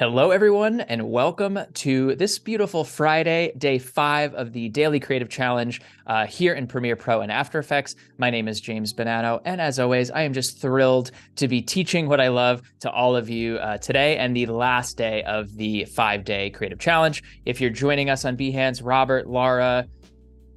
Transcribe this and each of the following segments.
Hello, everyone, and welcome to this beautiful Friday, day 5 of the Daily Creative Challenge here in Premiere Pro and After Effects. My name is James Bonanno, and as always, I am just thrilled to be teaching what I love to all of you today and the last day of the 5-day Creative Challenge. If you're joining us on Behance, Robert, Laura,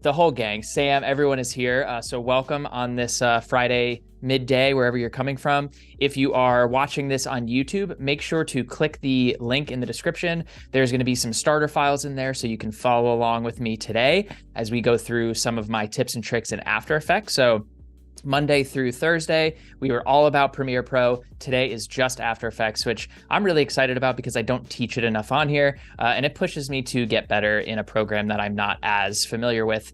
the whole gang, Sam, everyone is here. So welcome on this Friday midday, wherever you're coming from. If you are watching this on YouTube, make sure to click the link in the description. There's going to be some starter files in there so you can follow along with me today as we go through some of my tips and tricks in After Effects. So Monday through Thursday, we were all about Premiere Pro. Today is just After Effects, which I'm really excited about because I don't teach it enough on here, and it pushes me to get better in a program that I'm not as familiar with,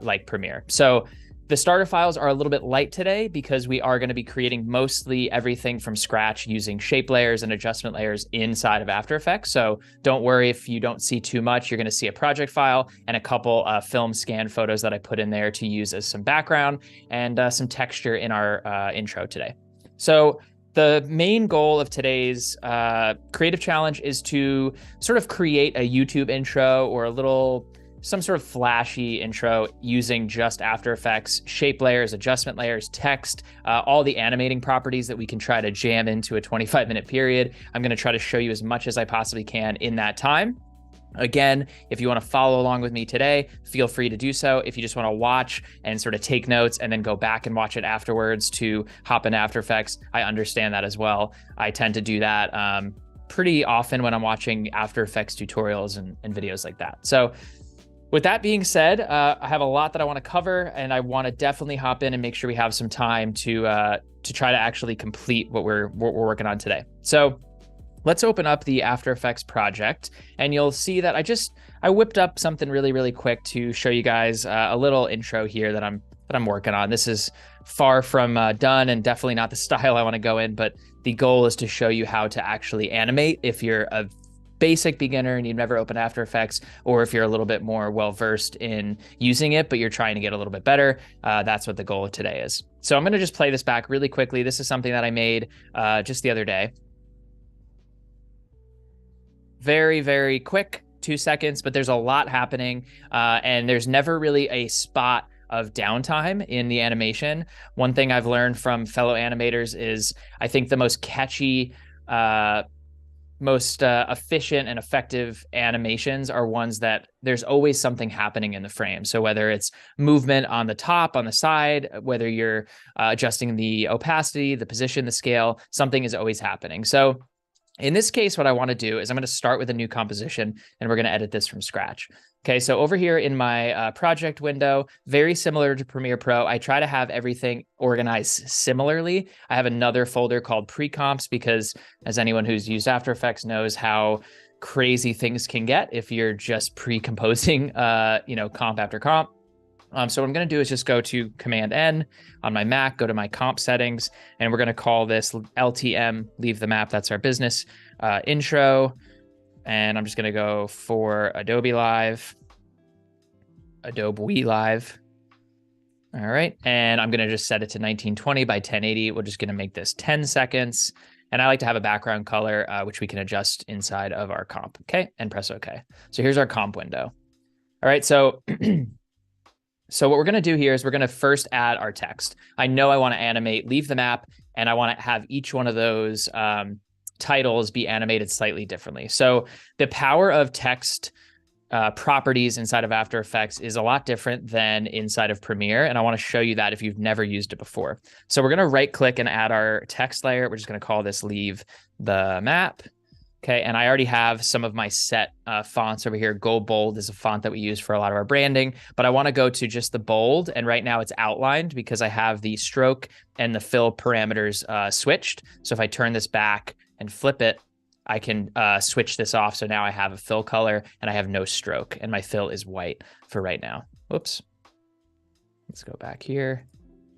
like Premiere. So the starter files are a little bit light today because we are going to be creating mostly everything from scratch using shape layers and adjustment layers inside of After Effects. So don't worry if you don't see too much. You're going to see a project file and a couple film scan photos that I put in there to use as some background and some texture in our intro today. So the main goal of today's creative challenge is to sort of create a YouTube intro or some sort of flashy intro using just After Effects, shape layers, adjustment layers, text, all the animating properties that we can try to jam into a 25-minute period. I'm going to try to show you as much as I possibly can in that time. Again, if you want to follow along with me today, feel free to do so. If you just want to watch and sort of take notes and then go back and watch it afterwards to hop in After Effects, I understand that as well. I tend to do that pretty often when I'm watching After Effects tutorials and videos like that. So with that being said, I have a lot that I want to cover, and I want to definitely hop in and make sure we have some time to try to actually complete what we're working on today. So let's open up the After Effects project, and you'll see that I whipped up something really quick to show you guys a little intro here that I'm working on. This is far from done and definitely not the style I want to go in, but the goal is to show you how to actually animate if you're a basic beginner and you've never opened After Effects, or if you're a little bit more well-versed in using it, but you're trying to get a little bit better. That's what the goal of today is. So I'm going to just play this back really quickly. This is something that I made just the other day. Very quick, 2 seconds, but there's a lot happening, and there's never really a spot of downtime in the animation. One thing I've learned from fellow animators is I think the most catchy, most efficient and effective animations are ones that there's always something happening in the frame. So whether it's movement on the top, on the side, whether you're adjusting the opacity, the position, the scale, something is always happening. So in this case, what I want to do is I'm going to start with a new composition, and we're going to edit this from scratch. Okay, so over here in my project window, very similar to Premiere Pro, I try to have everything organized similarly. I have another folder called pre-comps because, as anyone who's used After Effects knows, how crazy things can get if you're just pre-composing, comp after comp. So what I'm going to do is just go to Command-N on my Mac, go to my comp settings, and we're going to call this LTM, leave the map. That's our business intro. And I'm just going to go for Adobe Live. All right. And I'm going to just set it to 1920 by 1080. We're just going to make this 10 seconds. And I like to have a background color, which we can adjust inside of our comp. Okay. And press OK. So here's our comp window. All right. So so what we're going to do here is we're going to first add our text. I know I want to animate leave the map, and I want to have each one of those titles be animated slightly differently. So the power of text properties inside of After Effects is a lot different than inside of Premiere, and I want to show you that if you've never used it before. So we're going to right click and add our text layer. We're just going to call this leave the map. Okay, and I already have some of my set fonts over here. Go Bold is a font that we use for a lot of our branding, but I want to go to just the bold, and right now it's outlined because I have the stroke and the fill parameters switched. So if I turn this back and flip it, I can switch this off. So now I have a fill color and I have no stroke, and my fill is white for right now. Whoops. Let's go back here.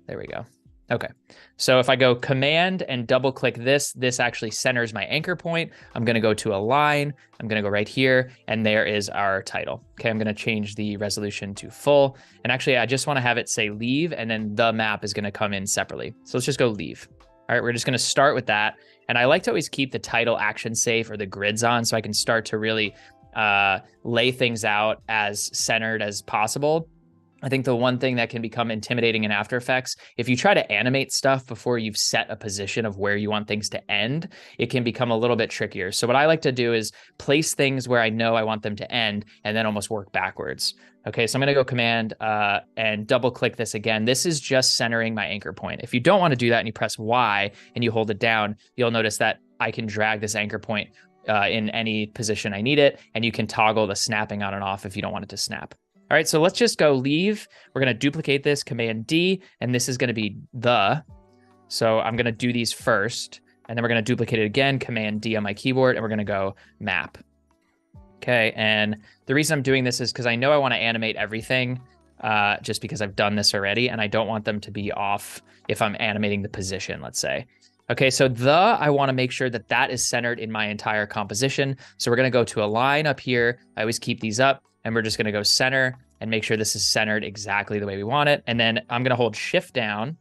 There we go. Okay, so if I go Command and double click this, this actually centers my anchor point. I'm going to go to Align. I'm going to go right here, and there is our title. Okay, I'm going to change the resolution to full. And actually, I just want to have it say leave, and then the map is going to come in separately. So let's just go leave. All right, we're just going to start with that. And I like to always keep the title action safe or the grids on so I can start to really lay things out as centered as possible. I think the one thing that can become intimidating in After Effects, if you try to animate stuff before you've set a position of where you want things to end, it can become a little bit trickier. So what I like to do is place things where I know I want them to end and then almost work backwards. Okay, so I'm gonna go Command and double click this again. This is just centering my anchor point. If you don't wanna do that and you press Y and you hold it down, you'll notice that I can drag this anchor point in any position I need it, and you can toggle the snapping on and off if you don't want it to snap. All right, so let's just go leave. We're gonna duplicate this, Command D, and this is gonna be the. So I'm gonna do these first, and then we're gonna duplicate it again, Command D on my keyboard, and we're gonna go map. Okay, and the reason I'm doing this is because I know I wanna animate everything just because I've done this already, and I don't want them to be off if I'm animating the position, let's say. Okay, so I wanna make sure that that is centered in my entire composition. So we're gonna go to align up here. I always keep these up. And we're just gonna go center and make sure this is centered exactly the way we want it. And then I'm gonna hold Shift down,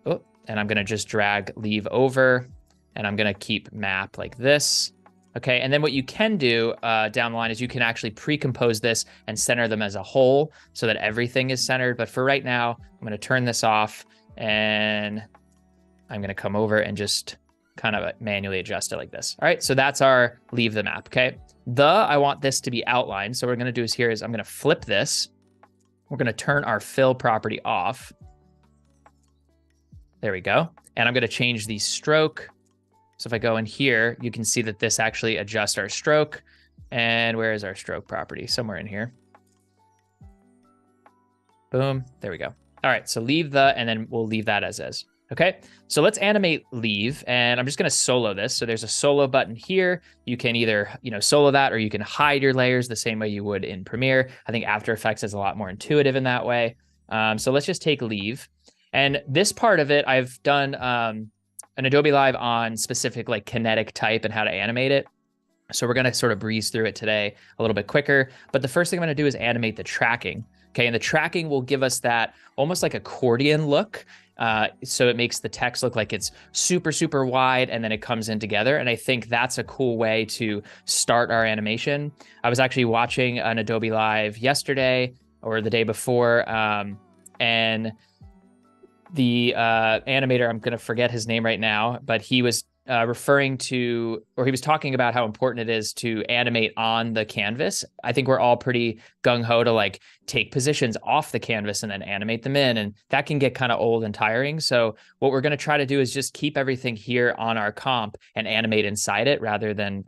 and I'm gonna just drag leave over, and I'm gonna keep map like this. Okay, and then what you can do down the line is you can actually pre-compose this and center them as a whole so that everything is centered. But for right now, I'm gonna turn this off, and I'm gonna come over and just kind of manually adjust it like this. All right, so that's our leave the map, okay? I want this to be outlined. So what we're gonna do is I'm gonna flip this. We're gonna turn our fill property off. There we go. And I'm gonna change the stroke. So if I go in here, you can see that this actually adjusts our stroke. And where is our stroke property? Somewhere in here. Boom, there we go. All right, so leave and then we'll leave that as is. Okay, so let's animate leave, and I'm just gonna solo this. So there's a solo button here. You can either, solo that, or you can hide your layers the same way you would in Premiere. I think After Effects is a lot more intuitive in that way. So let's just take leave. And this part of it, I've done an Adobe Live on specific like kinetic type and how to animate it. So we're gonna sort of breeze through it today a little bit quicker. But the first thing I'm gonna do is animate the tracking. Okay, and the tracking will give us that almost like accordion look. So it makes the text look like it's super, super wide, and then it comes in together. And I think that's a cool way to start our animation. I was actually watching an Adobe Live yesterday or the day before, and the animator, I'm gonna forget his name right now, but he was referring to, or he was talking about how important it is to animate on the canvas. I think we're all pretty gung-ho to like take positions off the canvas and then animate them in, and that can get kind of old and tiring. So what we're going to try to do is just keep everything here on our comp and animate inside it rather than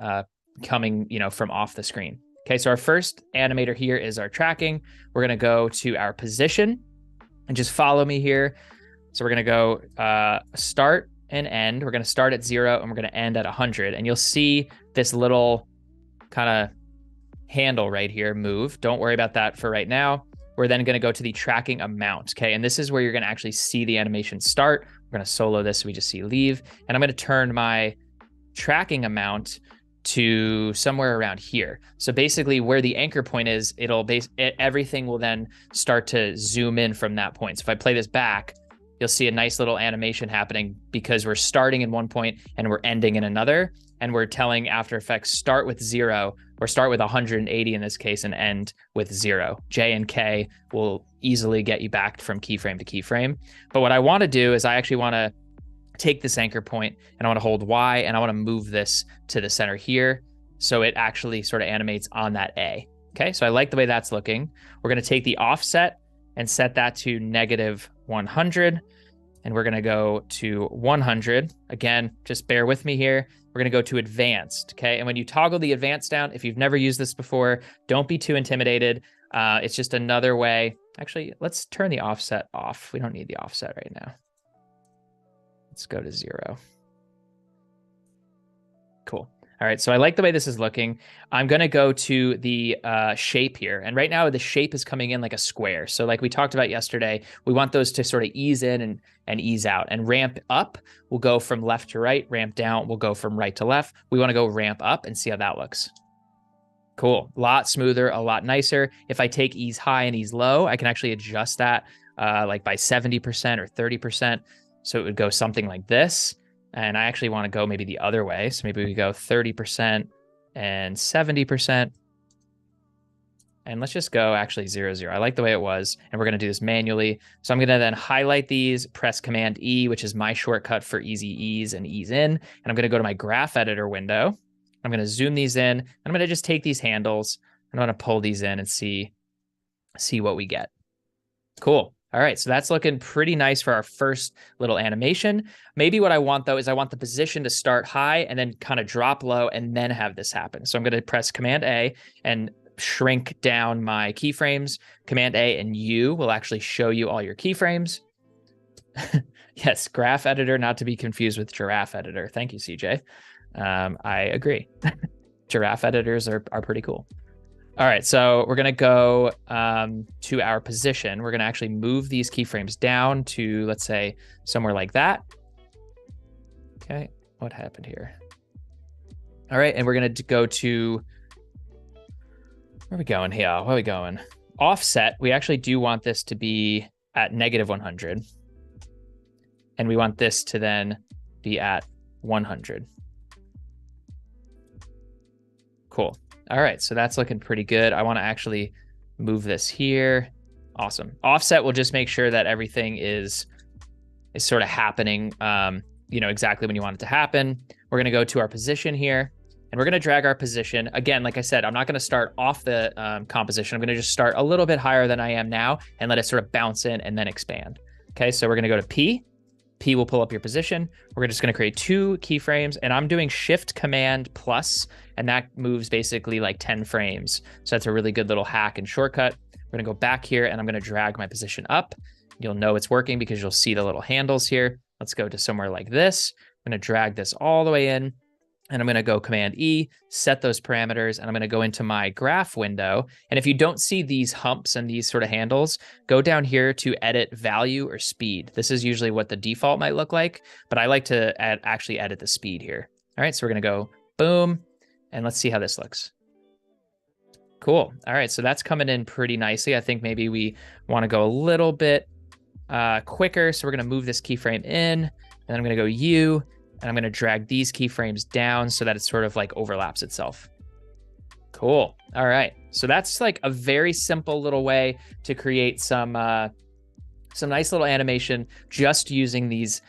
coming, from off the screen. Okay, so our first animator here is our tracking. We're going to go to our position and just follow me here. So we're going to go start and end. We're going to start at 0 and we're going to end at 100. And you'll see this little kind of handle right here move. Don't worry about that for right now. We're then going to go to the tracking amount. Okay. And this is where you're going to actually see the animation start. We're going to solo this. So we just see leave. And I'm going to turn my tracking amount to somewhere around here. So basically where the anchor point is, everything will then start to zoom in from that point. So if I play this back, you'll see a nice little animation happening because we're starting in one point and we're ending in another. And we're telling After Effects start with 0 or start with 180 in this case and end with 0. J and K will easily get you back from keyframe to keyframe. But what I want to do is I actually want to take this anchor point and I want to hold Y and I want to move this to the center here. So it actually sort of animates on that A. Okay, so I like the way that's looking. We're going to take the offset and set that to -100. And we're gonna go to 100. Again, just bear with me here. We're gonna go to advanced, okay? And when you toggle the advanced down, if you've never used this before, don't be too intimidated. It's just another way. Actually, let's turn the offset off. We don't need the offset right now. Let's go to 0. Cool. All right, so I like the way this is looking. I'm gonna go to the shape here. And right now the shape is coming in like a square. So like we talked about yesterday, we want those to sort of ease in and ease out. And ramp up will go from left to right. Ramp down will go from right to left. We wanna go ramp up and see how that looks. Cool, a lot smoother, a lot nicer. If I take ease high and ease low, I can actually adjust that like by 70% or 30%. So it would go something like this. And I actually want to go maybe the other way. So maybe we go 30% and 70%. And let's just go actually 0, 0. I like the way it was. And we're going to do this manually. So I'm going to then highlight these, press Command E, which is my shortcut for easy ease and ease in. And I'm going to go to my graph editor window. I'm going to zoom these in. And I'm going to just take these handles. I'm going to pull these in and see what we get. Cool. All right, so that's looking pretty nice for our first little animation. Maybe what I want, though, is I want the position to start high and then kind of drop low and then have this happen. So I'm going to press Command A and shrink down my keyframes. Command A and U will actually show you all your keyframes. Yes, graph editor, not to be confused with giraffe editor. Thank you, CJ. I agree. Giraffe editors are pretty cool. All right, so we're gonna go to our position. We're gonna actually move these keyframes down to, let's say, somewhere like that. Okay, what happened here? All right, and we're gonna go to, where are we going here? Where are we going? Offset, we actually do want this to be at -100. And we want this to then be at 100. Cool. All right, so that's looking pretty good. I want to actually move this here. Awesome. Offset will just make sure that everything is sort of happening, exactly when you want it to happen. We're going to go to our position here, and we're going to drag our position. Again, like I said, I'm not going to start off the composition. I'm going to just start a little bit higher than I am now and let it sort of bounce in and then expand. Okay, so we're going to go to P. P will pull up your position. We're just going to create 2 keyframes, and I'm doing Shift Command plus, and that moves basically like 10 frames. So that's a really good little hack and shortcut. We're going to go back here, and I'm going to drag my position up. You'll know it's working because you'll see the little handles here. Let's go to somewhere like this. I'm going to drag this all the way in, and I'm going to go Command E, set those parameters, and I'm going to go into my graph window. And if you don't see these humps and these sort of handles, go down here to edit value or speed. This is usually what the default might look like, but I like to actually edit the speed here. All right, so we're going to go boom, and let's see how this looks. Cool. All right, so that's coming in pretty nicely. I think maybe we want to go a little bit quicker. So we're going to move this keyframe in, and then I'm going to go U, and I'm going to drag these keyframes down so that it sort of like overlaps itself. Cool. All right. So that's like a very simple little way to create some nice little animation just using these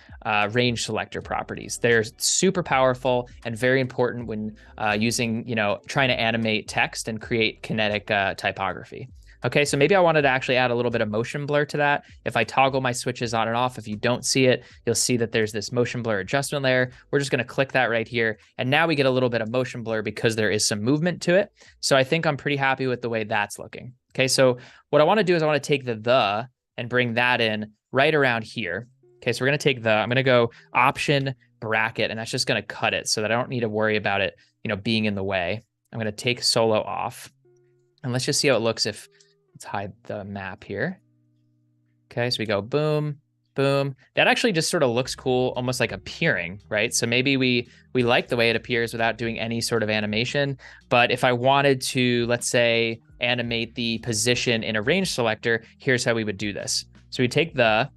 range selector properties. They're super powerful and very important when using, trying to animate text and create kinetic typography. Okay, so maybe I wanted to actually add a little bit of motion blur to that. If I toggle my switches on and off, if you don't see it, you'll see that there's this motion blur adjustment layer. We're just going to click that right here. And now we get a little bit of motion blur because there is some movement to it. So I think I'm pretty happy with the way that's looking. Okay, so what I want to do is I want to take the and bring that in right around here. Okay, so we're going to take I'm going to go Option bracket, and that's just going to cut it so that I don't need to worry about it, being in the way. I'm going to take solo off, and let's just see how it looks if, let's hide the map here. Okay, so we go boom, boom. That actually just sort of looks cool, almost like appearing, right? So maybe we like the way it appears without doing any sort of animation. But if I wanted to, let's say, animate the position in a range selector, here's how we would do this. So we take we're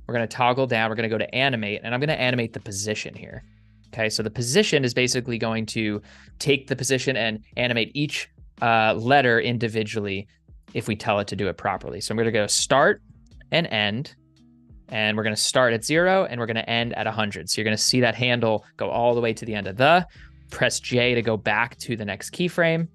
going to toggle down, we're going to go to animate, and I'm going to animate the position here. Okay, so the position is basically going to take the position and animate each letter individually if we tell it to do it properly. So I'm going to go start and end, and we're going to start at 0 and we're going to end at 100. So you're going to see that handle go all the way to the end of press J to go back to the next keyframe.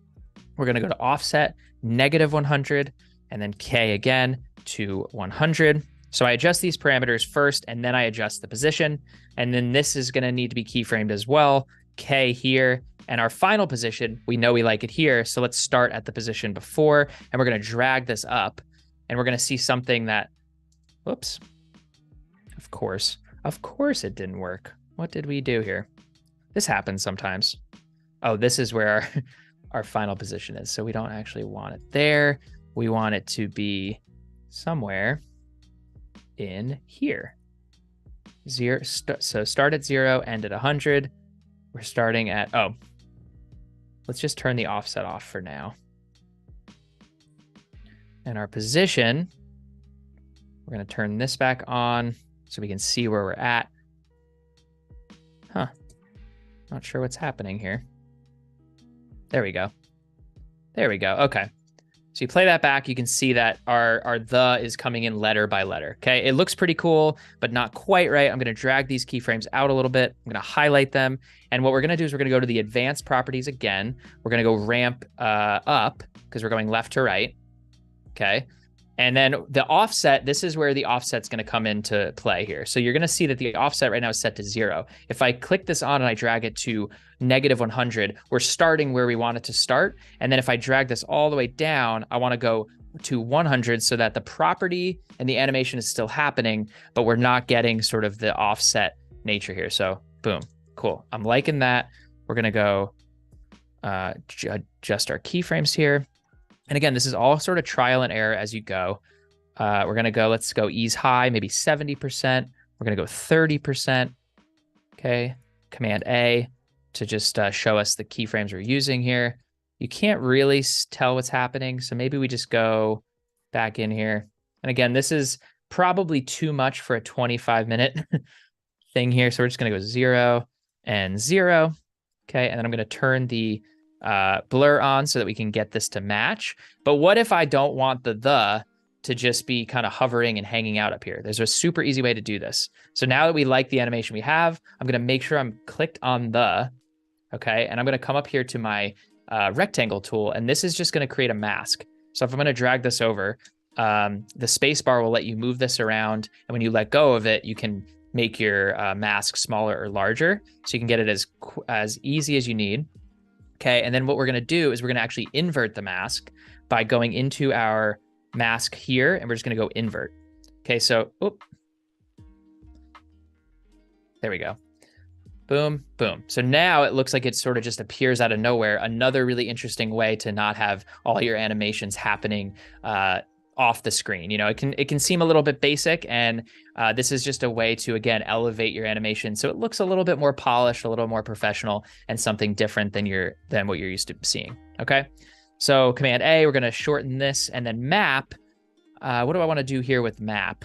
We're going to go to offset -100 and then K again to 100. So I adjust these parameters first, and then I adjust the position. And then this is going to need to be keyframed as well. K here. And our final position, we know we like it here. So let's start at the position before, and we're going to drag this up, and we're going to see something that, whoops. Of course it didn't work. What did we do here? This happens sometimes. Oh, this is where our final position is. So we don't actually want it there. We want it to be somewhere in here. So start at 0, end at 100. We're starting at, let's just turn the offset off for now. And our position, we're going to turn this back on. so we can see where we're at. Huh. Not sure what's happening here. There we go. There we go. Okay. So you play that back, you can see that our the is coming in letter by letter. Okay, it looks pretty cool, but not quite right. I'm going to drag these keyframes out a little bit. I'm going to highlight them. And what we're going to do is we're going to go to the advanced properties again. We're going to go ramp up because we're going left to right. Okay. And then the offset, this is where the offset's going to come into play here. So you're going to see that the offset right now is set to 0. If I click this on and I drag it to -100, we're starting where we want it to start. And then if I drag this all the way down, I want to go to 100 so that the property and the animation is still happening, but we're not getting sort of the offset nature here. So boom, cool. I'm liking that. We're going to go adjust our keyframes here. And again, this is all sort of trial and error as you go. We're going to go, let's go ease high, maybe 70%. We're going to go 30%. Okay. Command A to just show us the keyframes we're using here. You can't really tell what's happening. So maybe we just go back in here. And again, this is probably too much for a 25-minute thing here. So we're just going to go 0 and 0. Okay. And then I'm going to turn the blur on so that we can get this to match. But what if I don't want the to just be kind of hovering and hanging out up here? There's a super easy way to do this. So now that we like the animation we have, I'm going to make sure I'm clicked on okay? And I'm going to come up here to my rectangle tool, and this is just going to create a mask. So if I'm going to drag this over, the space bar will let you move this around. And when you let go of it, you can make your mask smaller or larger. So you can get it as easy as you need. Okay, and then what we're going to do is we're going to actually invert the mask by going into our mask here, and we're just going to go invert. Okay, so, there we go. Boom, boom. So now it looks like it sort of just appears out of nowhere. Another really interesting way to not have all your animations happening off the screen. You know, it can seem a little bit basic, and this is just a way to, again, elevate your animation so it looks a little bit more polished, a little more professional, and something different than what you're used to seeing. Okay, so Command A, we're going to shorten this, and then map. What do I want to do here with map?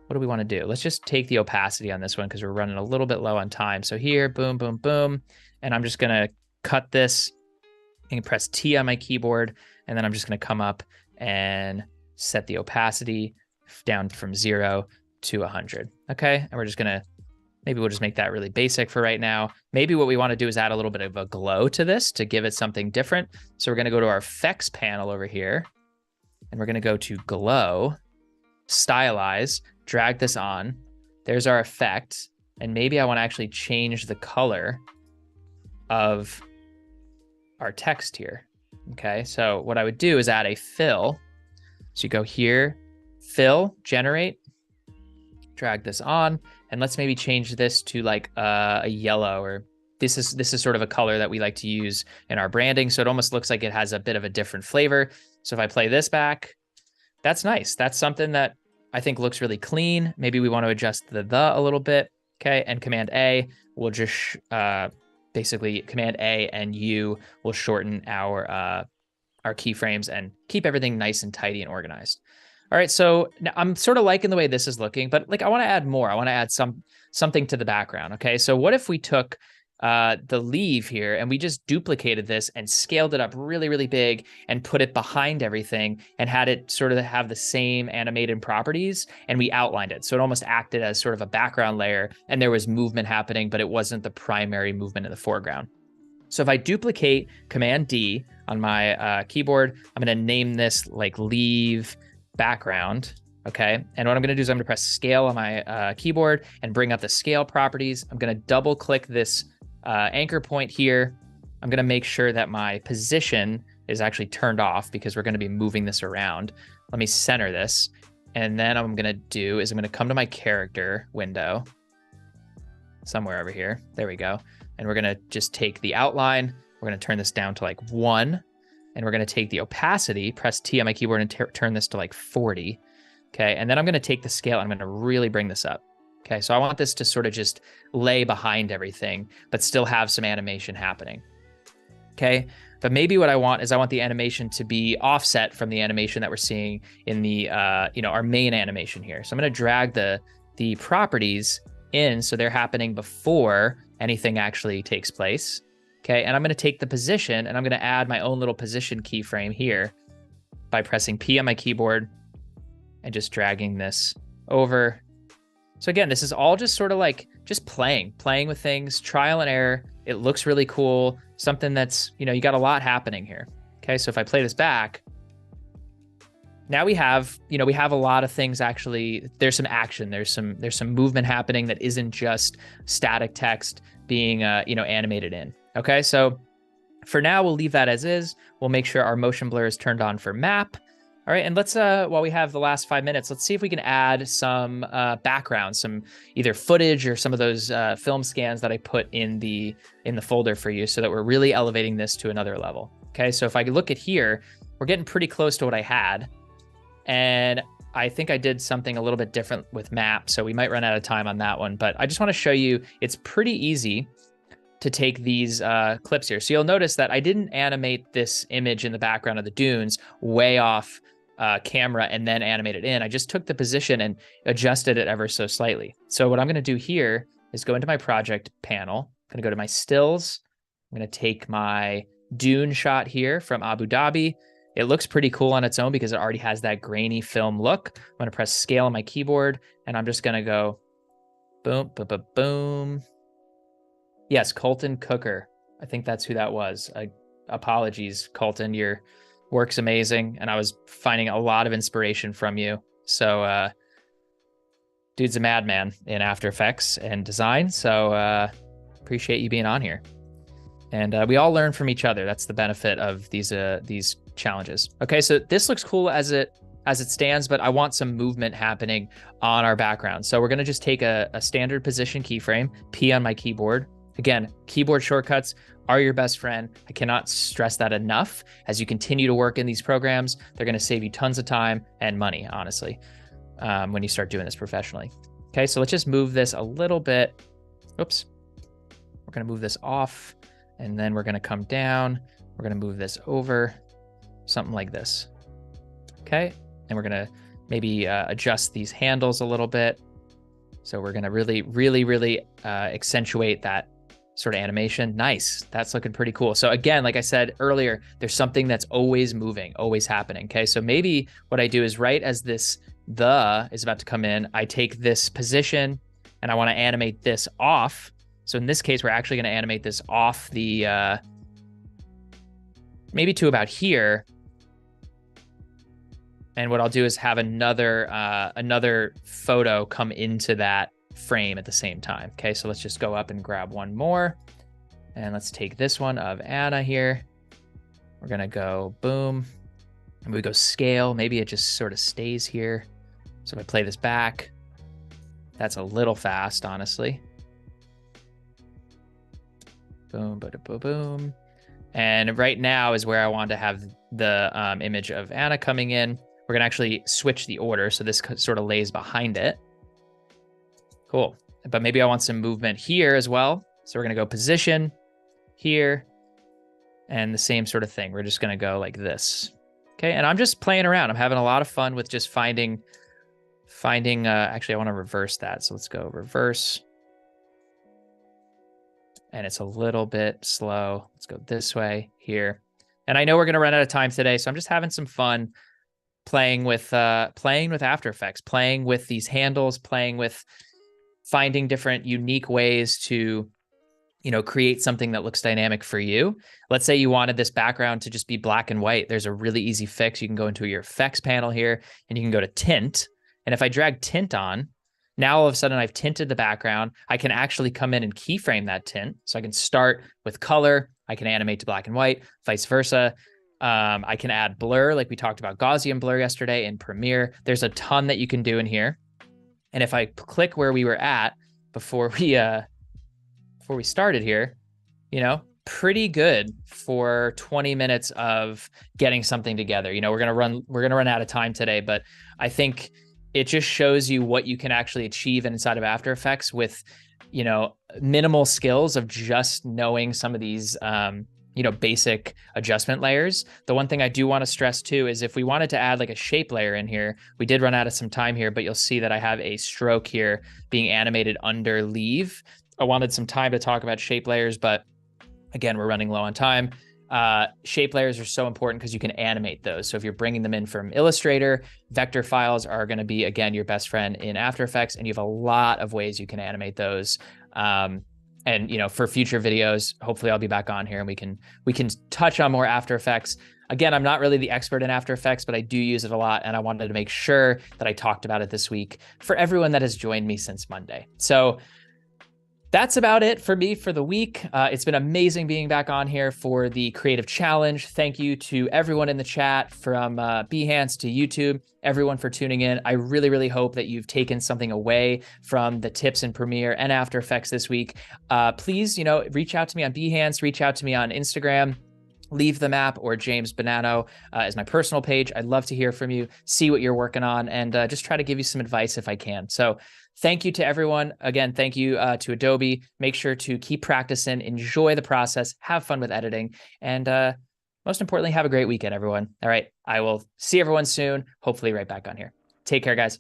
What do we want to do? Let's just take the opacity on this one because we're running a little bit low on time. So here, boom, boom, boom, and I'm just going to cut this and press T on my keyboard, and then I'm just going to come up and set the opacity down from 0 to 100. Okay, and we're just gonna, maybe we'll just make that really basic for right now. Maybe what we want to do is add a little bit of a glow to this to give it something different. So we're gonna go to our effects panel over here, and we're gonna go to glow, stylize, drag this on. There's our effect, and maybe I want to actually change the color of our text here. Okay, so what I would do is add a fill. So you go here, fill, generate, drag this on, and let's maybe change this to like a yellow, or this is sort of a color that we like to use in our branding. So it almost looks like it has a bit of a different flavor. So if I play this back, that's nice. That's something that I think looks really clean. Maybe we want to adjust the a little bit. Okay, and Command A will just basically Command A and U will shorten our keyframes and keep everything nice and tidy and organized. All right, so now I'm sort of liking the way this is looking, but like I want to add more. I want to add something to the background. Okay, so what if we took the leave here and we just duplicated this and scaled it up really, really big and put it behind everything and had it sort of have the same animated properties, and we outlined it. So it almost acted as sort of a background layer, and there was movement happening, but it wasn't the primary movement in the foreground. So if I duplicate Command D on my keyboard, I'm going to name this like leave background. Okay. And what I'm going to do is I'm going to press scale on my keyboard and bring up the scale properties. I'm going to double click this anchor point here. I'm going to make sure that my position is actually turned off because we're going to be moving this around. Let me center this. And then what I'm going to do is I'm going to come to my character window somewhere over here. There we go. And we're going to just take the outline. We're going to turn this down to like 1. And we're going to take the opacity, press T on my keyboard and turn this to like 40. Okay. And then I'm going to take the scale and I'm going to really bring this up. Okay. So I want this to sort of just lay behind everything, but still have some animation happening. Okay. But maybe what I want is I want the animation to be offset from the animation that we're seeing in the, our main animation here. So I'm going to drag the the properties in so they're happening before anything actually takes place. Okay, and I'm gonna take the position and I'm gonna add my own little position keyframe here by pressing P on my keyboard and just dragging this over. So again, this is all just sort of like just playing with things, trial and error. It looks really cool. Something that's, you got a lot happening here. Okay, so if I play this back, now we have a lot of things actually. There's some action, there's some movement happening that isn't just static text being animated in. Okay, so for now, we'll leave that as is. We'll make sure our motion blur is turned on for map. All right, and let's, while we have the last 5 minutes, let's see if we can add some background, some either footage or some of those film scans that I put in the folder for you so that we're really elevating this to another level. Okay, so if I look at here, we're getting pretty close to what I had. And I think I did something a little bit different with map, so we might run out of time on that one. But I just want to show you, it's pretty easy to take these clips here. So you'll notice that I didn't animate this image in the background of the dunes way off camera and then animate it in. I just took the position and adjusted it ever so slightly. So what I'm gonna do here is go into my project panel. I'm gonna go to my stills. I'm gonna take my dune shot here from Abu Dhabi. It looks pretty cool on its own because it already has that grainy film look. I'm gonna press scale on my keyboard and I'm just gonna go boom, boom, boom, boom. Yes, Colton Cooker. I think that's who that was. Apologies, Colton. Your work's amazing, and I was finding a lot of inspiration from you. So, dude's a madman in After Effects and design. So, appreciate you being on here. And we all learn from each other. That's the benefit of these challenges. Okay, so this looks cool as it stands, but I want some movement happening on our background. So we're gonna just take a standard position keyframe, P on my keyboard. Again, keyboard shortcuts are your best friend. I cannot stress that enough. As you continue to work in these programs, they're gonna save you tons of time and money, honestly, when you start doing this professionally. Okay, so let's just move this a little bit. Oops. We're gonna move this off, and then we're gonna come down. We're gonna move this over, something like this. Okay, and we're gonna maybe adjust these handles a little bit. So we're gonna really accentuate that sort of animation. Nice, that's looking pretty cool. So again, like I said earlier, there's something that's always moving, always happening. Okay, so maybe what I do is right as this "the" is about to come in, I take this position and I wanna animate this off. So in this case, we're actually gonna animate this off the, maybe to about here. And what I'll do is have another photo come into that frame at the same time. Okay, so let's just go up and grab one more. And let's take this one of Anna here. We're gonna go boom. And we go scale. Maybe it just sort of stays here. So if I play this back, that's a little fast, honestly. Boom, boom, boom, boom. And right now is where I want to have the image of Anna coming in. We're gonna actually switch the order, so this sort of lays behind it. Cool, but maybe I want some movement here as well. So we're gonna go position here, and the same sort of thing. We're just gonna go like this. Okay, and I'm just playing around. I'm having a lot of fun with just finding, actually I wanna reverse that. So let's go reverse. And it's a little bit slow. Let's go this way here. And I know we're gonna run out of time today, so I'm just having some fun playing with After Effects, playing with these handles, playing with finding different unique ways to, create something that looks dynamic for you. Let's say you wanted this background to just be black and white. There's a really easy fix. You can go into your effects panel here and you can go to tint. And if I drag tint on, now all of a sudden I've tinted the background. I can actually come in and keyframe that tint. So I can start with color. I can animate to black and white, vice versa. I can add blur, like we talked about Gaussian blur yesterday in Premiere. There's a ton that you can do in here. And if I click where we were at before we started here, pretty good for 20 minutes of getting something together. We're gonna run out of time today, but I think it just shows you what you can actually achieve inside of After Effects with, minimal skills of just knowing some of these basic adjustment layers. The one thing I do want to stress too is if we wanted to add like a shape layer in here, we did run out of some time here, but you'll see that I have a stroke here being animated under leave. I wanted some time to talk about shape layers, but again, we're running low on time. Shape layers are so important because you can animate those. So if you're bringing them in from Illustrator, vector files are going to be, again, your best friend in After Effects, and you have a lot of ways you can animate those. And for future videos, hopefully I'll be back on here and we can touch on more After Effects. Again, I'm not really the expert in After Effects, but I do use it a lot, and I wanted to make sure that I talked about it this week for everyone that has joined me since Monday. So that's about it for me for the week. It's been amazing being back on here for the Creative Challenge. Thank you to everyone in the chat, from Behance to YouTube, everyone for tuning in. I really, really hope that you've taken something away from the tips in Premiere and After Effects this week. Please, reach out to me on Behance, reach out to me on Instagram. Leave the Map or James Bonanno as my personal page. I'd love to hear from you, see what you're working on, and just try to give you some advice if I can. So thank you to everyone. Again, thank you to Adobe. Make sure to keep practicing, enjoy the process, have fun with editing, and most importantly, have a great weekend, everyone. All right, I will see everyone soon, hopefully right back on here. Take care, guys.